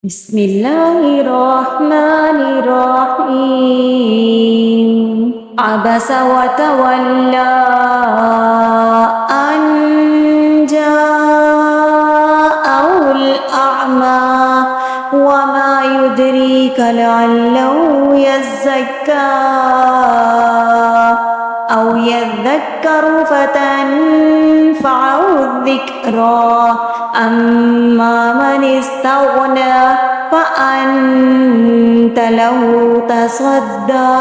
بسم الله الرحمن الرحيم عبس وتولى أن جاءه الأعمى وما يدريك لعله يزكى أو يذكر فتنفعه الذكرى أما من استغنى فأنت له تصدى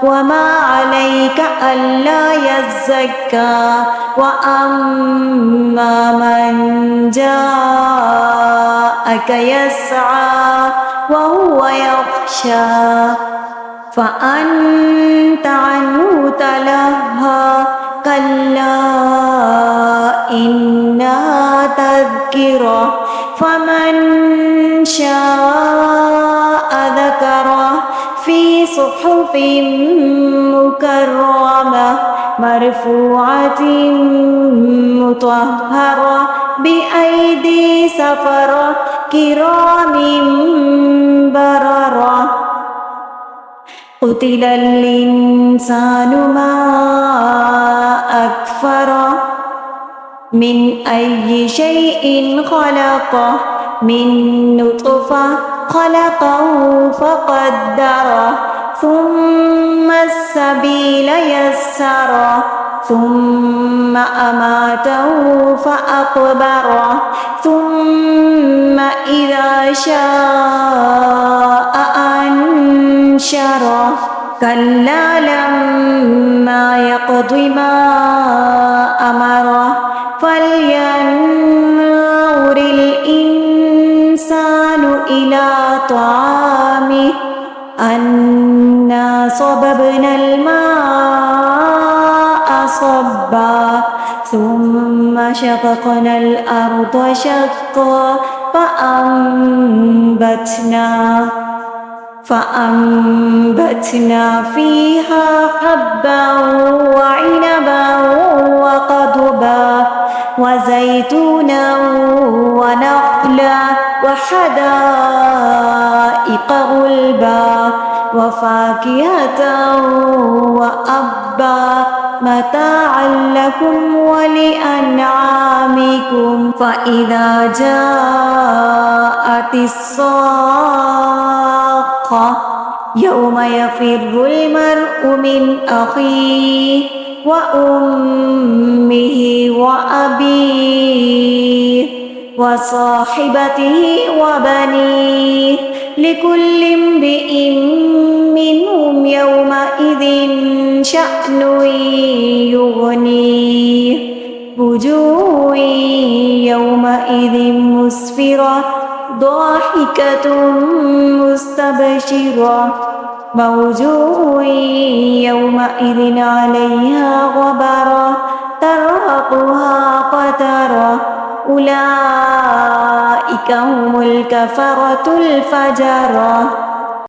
وما عليك ألا يزكى وأما من جاءك يسعى وهو يخشى فأنت عنه تلهى كلا إنها تذكرة فمن شاء ذكره في صحف مكرمة مرفوعة مطهرة بأيدي سفرة كرام بررة قتل الإنسان ما أكفره من أي شيء خلقه من نطفة خلقه فقدره ثم السبيل يسره ثم أماته فأقبره ثم إذا شاء أنشره كلا لما يقض ما أمره فلينظر الإنسان إلى طعامه أنا صببنا الماء صبا ثم شققنا الأرض شقا فأنبتنا فيها حبا وعنبا وقضبا وزيتونا ونخلا وحدائق غلبا وفاكهة وأبا متاعا لكم ولأنعامكم فإذا جاءت الصاخة يوم يفر المرء من أخيه وأمه وأبيه وصاحبته وبنيه لكل امرئ منهم يومئذ شأن يغنيه وجوه يومئذ مسفرة ضاحكة مستبشرة ووجوه يومئذ عليها غبرة ترهقها قترة أولئك هم الكفرة الفجرة.